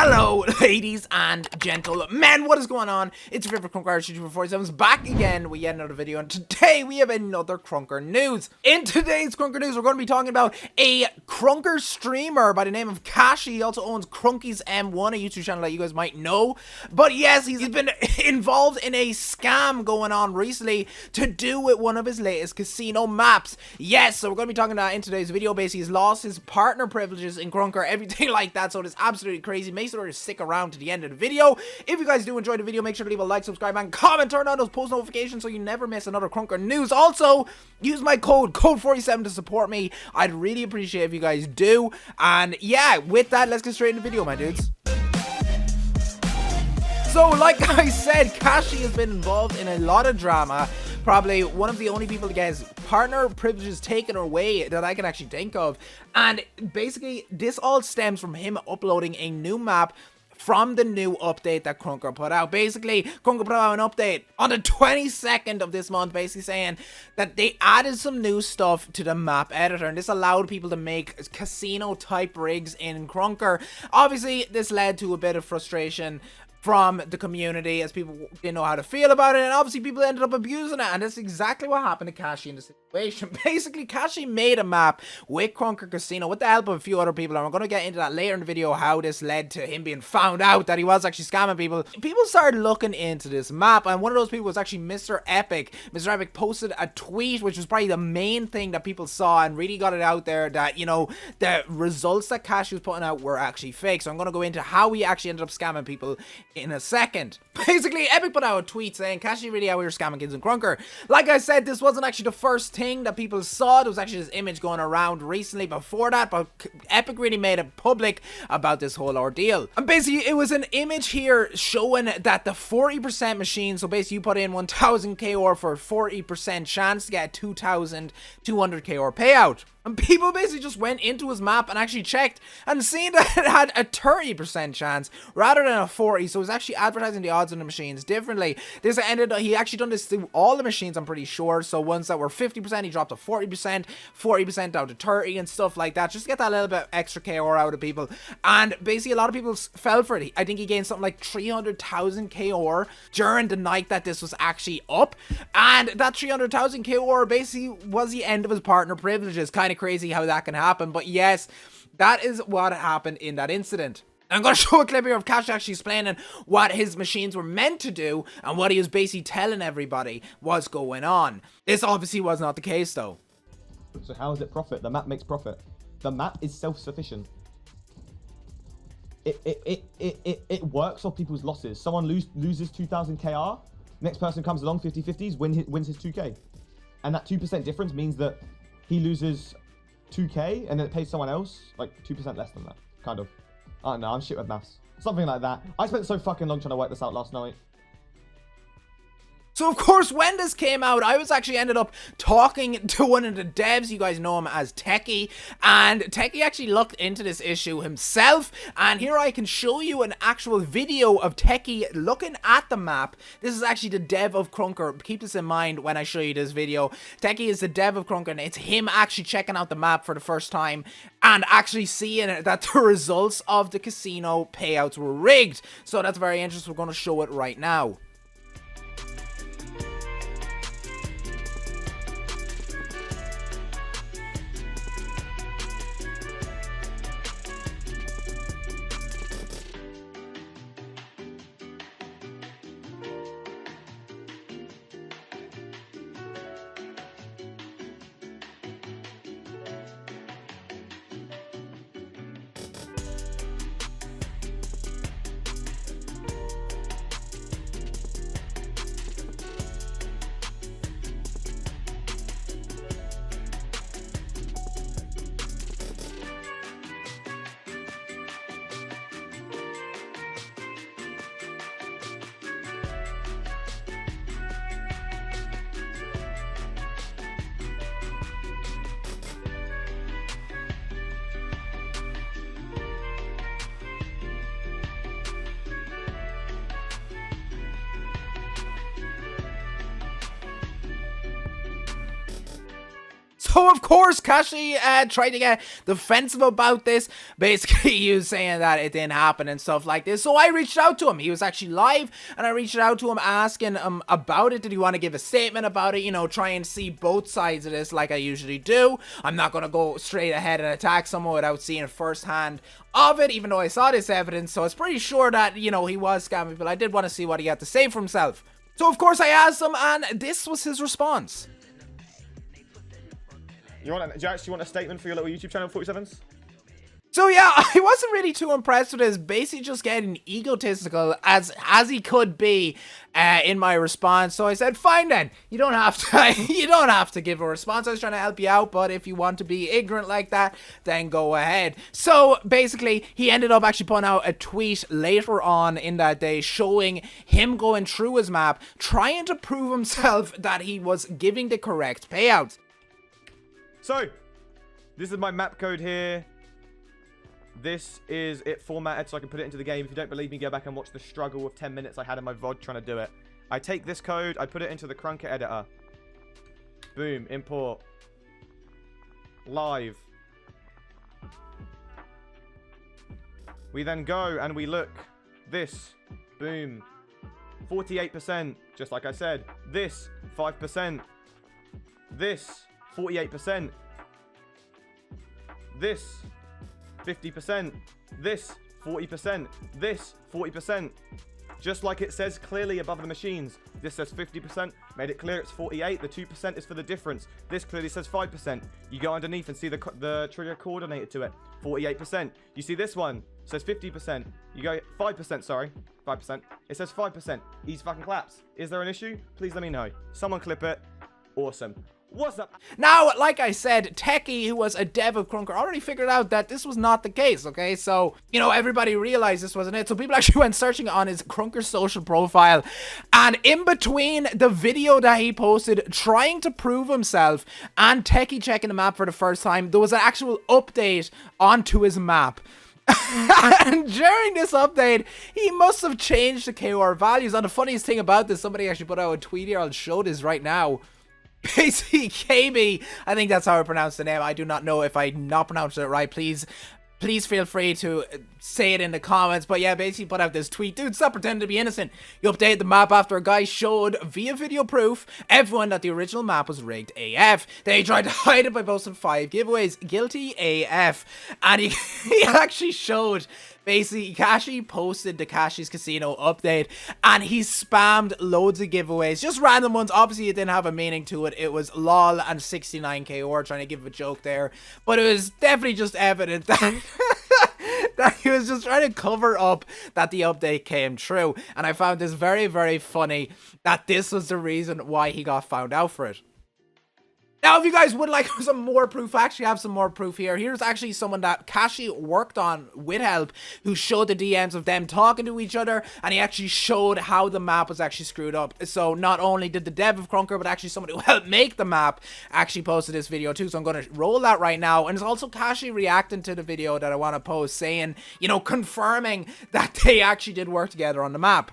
Hello, ladies and gentlemen, what is going on? It's your favorite Krunker, Kashy back again with yet another video, and today we have another Krunker news. In today's Krunker news, we're going to be talking about a Krunker streamer by the name of Kashi. He also owns Krunky's M1, a YouTube channel that you guys might know. But yes, he's been involved in a scam going on recently to do with one of his latest casino maps. Yes, so we're going to be talking about that in today's video. Basically, he's lost his partner privileges in Krunker, everything like that, so it is absolutely crazy. Make sure to stick around to the end of the video. If you guys do enjoy the video, make sure to leave a like, subscribe, and comment. Turn on those post notifications so you never miss another Krunker news. Also, use my code 47 to support me. I'd really appreciate if you guys do. And yeah, with that, let's get straight into the video, my dudes. So, like I said, Kashi has been involved in a lot of drama. Probably one of the only people to get his partner privileges taken away that I can actually think of. And basically, this all stems from him uploading a new map from the new update that Krunker put out. Basically, Krunker put out an update on the 22nd of this month, basically saying that they added some new stuff to the map editor, and this allowed people to make casino type rigs in Krunker. Obviously, this led to a bit of frustration from the community as people didn't know how to feel about it, and obviously people ended up abusing it, and that's exactly what happened to Kashi in the situation. Basically, Kashi made a map with Krunker Casino with the help of a few other people, and we're going to get into that later in the video, how this led to him being found out that he was actually scamming people. People started looking into this map, and one of those people was actually Mr. Epic. Mr. Epic posted a tweet, which was probably the main thing that people saw and really got it out there that, you know, the results that Kashi was putting out were actually fake. So I'm going to go into how he actually ended up scamming people in a second. Basically, Epic put out a tweet saying, Kashi really out here scamming kids in Krunker. Like I said, this wasn't actually the first thing that people saw. There was actually this image going around recently before that, but Epic really made it public about this whole ordeal. And basically, it was an image here showing that the 40% machine, so basically you put in 1000 KR for a 40% chance to get a 2200 KR payout. And people basically just went into his map and actually checked and seen that it had a 30% chance rather than a 40. So it was actually advertising the odds on the machines differently. This ended, he actually done this through all the machines, I'm pretty sure. So ones that were 50%, he dropped to 40%, 40% down to 30 and stuff like that, just to get that little bit extra KR out of people. And basically a lot of people fell for it. I think he gained something like 300,000 KR during the night that this was actually up. And that 300,000 KR basically was the end of his partner privileges. Kind of crazy how that can happen, but yes, that is what happened in that incident. I'm going to show a clip here of Kashi actually explaining what his machines were meant to do and what he was basically telling everybody was going on. This obviously was not the case though. So how is it profit? The map makes profit. The map is self-sufficient. It works off people's losses. Someone loses 2000 KR, next person comes along 50-50s, wins his 2k. And that 2% difference means that he loses 2k and then it pays someone else like 2% less than that, kind of. I don't know, I'm shit with maths. Something like that. I spent so fucking long trying to work this out last night. So, of course, when this came out, I was actually ended up talking to one of the devs. You guys know him as Techie. And Techie actually looked into this issue himself. And here I can show you an actual video of Techie looking at the map. This is actually the dev of Krunker. Keep this in mind when I show you this video. Techie is the dev of Krunker, and it's him actually checking out the map for the first time and actually seeing that the results of the casino payouts were rigged. So that's very interesting. We're going to show it right now. So of course Kashi tried to get defensive about this, basically he was saying that it didn't happen and stuff like this. So I reached out to him. He was actually live, and I reached out to him asking him about it. Did he want to give a statement about it, you know, try and see both sides of this like I usually do. I'm not gonna go straight ahead and attack someone without seeing firsthand of it, even though I saw this evidence, so it's pretty sure that, you know, he was scamming, but I did want to see what he had to say for himself. So of course I asked him, and this was his response. Do you actually want a statement for your little YouTube channel, 47s? So yeah, I wasn't really too impressed with this, basically just getting egotistical as he could be in my response. So I said, fine then, you don't have to give a response. I was trying to help you out, but if you want to be ignorant like that, then go ahead. So basically, he ended up actually putting out a tweet later on in that day showing him going through his map, trying to prove himself that he was giving the correct payouts. So, this is my map code here. This is it formatted so I can put it into the game. If you don't believe me, go back and watch the struggle of 10 minutes I had in my VOD trying to do it. I take this code, I put it into the Krunker editor. Boom, import. Live. We then go and we look. This. Boom. 48%, just like I said. This, 5%. This, 48%. This, 50%. This, 40%. This, 40%. Just like it says clearly above the machines. This says 50%. Made it clear it's 48. The 2% is for the difference. This clearly says 5%. You go underneath and see the trigger coordinated to it. 48%. You see this one. It says 50%. You go 5%, sorry. 5%. It says 5%. Easy fucking claps. Is there an issue? Please let me know. Someone clip it. Awesome. What's up? Now, like I said, Techie, who was a dev of Krunker, already figured out that this was not the case, okay? So, you know, everybody realized this wasn't it. So people actually went searching on his Krunker social profile. And in between the video that he posted trying to prove himself and Techie checking the map for the first time, there was an actual update onto his map. And during this update, he must have changed the KOR values. And the funniest thing about this, somebody actually put out a tweet here. I'll show this right now. KashyK, I think that's how I pronounce the name. I do not know if I not pronounced it right. Please feel free to say it in the comments. But yeah, basically put out this tweet. Dude, stop pretending to be innocent. You updated the map after a guy showed via video proof everyone that the original map was rigged AF. Then he tried to hide it by posting 5 giveaways. Guilty AF. And he actually showed. Basically, Kashi posted the Kashy's Casino update, and he spammed loads of giveaways, just random ones. Obviously, it didn't have a meaning to it. It was lol and 69k or trying to give a joke there, but it was definitely just evident that that he was just trying to cover up that the update came true. And I found this very, very funny that this was the reason why he got found out for it. Now, if you guys would like some more proof, I actually have some more proof here. Here's actually someone that Kashi worked on with help, who showed the DMs of them talking to each other, and he actually showed how the map was actually screwed up. So not only did the dev of Krunker, but actually someone who helped make the map actually posted this video too. So I'm going to roll that right now. And it's also Kashi reacting to the video that I want to post, saying, you know, confirming that they actually did work together on the map.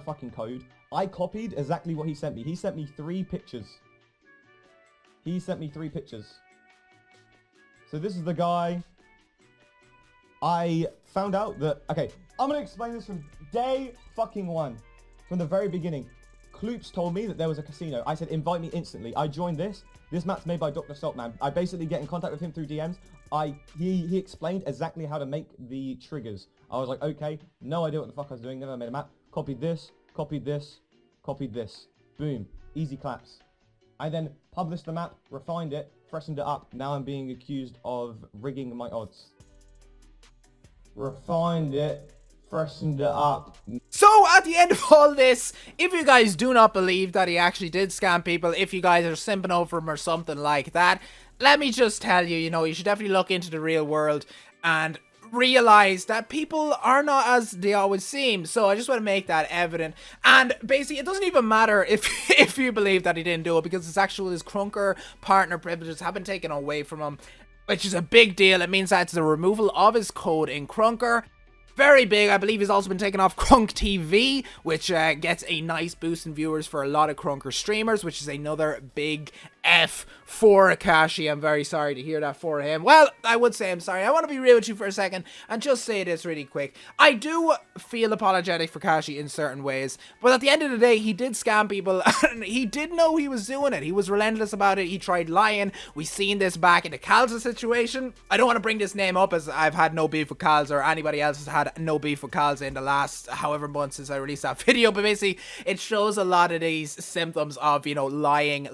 fucking code. I copied exactly what he sent me. He sent me 3 pictures. So this is the guy. I found out that... Okay, I'm going to explain this from day fucking 1. From the very beginning. Kloops told me that there was a casino. I said, invite me instantly. I joined this. This map's made by Dr. Saltman. I basically get in contact with him through DMs. He explained exactly how to make the triggers. I was like, okay, no idea what the fuck I was doing. Never made a map. Copied this, copied this, copied this. Boom. Easy claps. I then published the map, refined it, freshened it up. Now I'm being accused of rigging my odds. Refined it, freshened it up. So at the end of all this, if you guys do not believe that he actually did scam people, if you guys are simping over him or something like that, let me just tell you, you know, you should definitely look into the real world and realize that people are not as they always seem. So I just want to make that evident. And basically, it doesn't even matter if you believe that he didn't do it, because his Krunker partner privileges have been taken away from him, which is a big deal. It means that it's the removal of his code in Krunker. Very big. I believe he's also been taken off Krunk TV, which gets a nice boost in viewers for a lot of Krunker streamers, which is another big F for Kashi. I'm very sorry to hear that for him. Well, I would say I'm sorry. I want to be real with you for a second and just say this really quick. I do feel apologetic for Kashi in certain ways, but at the end of the day, he did scam people and he did know he was doing it. He was relentless about it. He tried lying. We've seen this back in the Kalza situation. I don't want to bring this name up as I've had no beef with Kalza or anybody else has had no beef with Kalza in the last however months since I released that video, but basically it shows a lot of these symptoms of, you know, lying,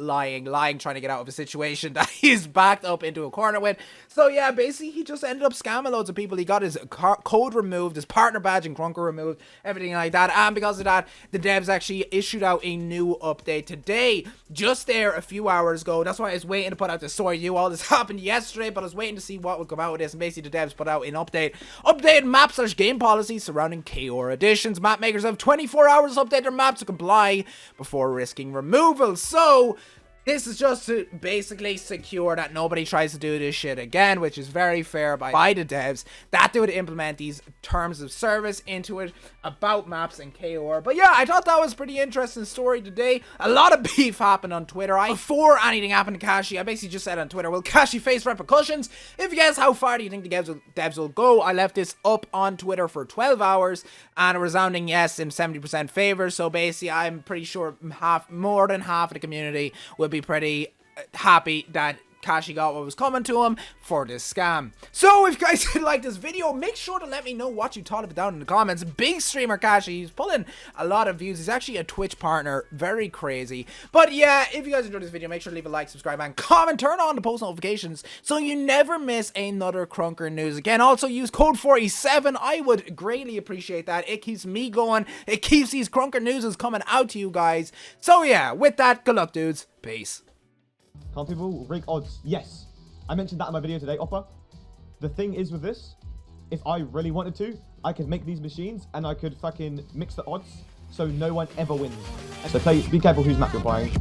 trying to get out of a situation that he's backed up into a corner with. So yeah, basically he just ended up scamming loads of people. He got his code removed, his partner badge in Krunker removed, everything like that. And because of that, the devs actually issued out a new update today, just there a few hours ago. That's why I was waiting to put out the story. All this happened yesterday, but I was waiting to see what would come out of this. And basically the devs put out an updated map/game policy surrounding KOR additions. Map makers have 24 hours to update their maps to comply before risking removal. So this is just to basically secure that nobody tries to do this shit again, which is very fair by the devs, that they would implement these terms of service into it about maps and KOR. But yeah, I thought that was a pretty interesting story today. A lot of beef happened on Twitter. Before anything happened to Kashi, I basically just said on Twitter, will Kashi face repercussions? If you guess, how far do you think the devs will go? I left this up on Twitter for 12 hours and a resounding yes in 70% favor. So basically, I'm pretty sure more than half of the community will be pretty happy that Kashi got what was coming to him for this scam. So if you guys did like this video, make sure to let me know what you thought of it down in the comments. Big streamer Kashi, he's pulling a lot of views. He's actually a Twitch partner, very crazy. But yeah, if you guys enjoyed this video, make sure to leave a like, subscribe, and comment. Turn on the post notifications so you never miss another Krunker news. Again, also use code 47. I would greatly appreciate that. It keeps me going. It keeps these Krunker news coming out to you guys. So yeah, with that, good luck, dudes. Peace. Can't people rig odds? Yes. I mentioned that in my video today, Oppa. The thing is with this, if I really wanted to, I could make these machines and I could fucking mix the odds so no one ever wins. So be careful whose map you're buying.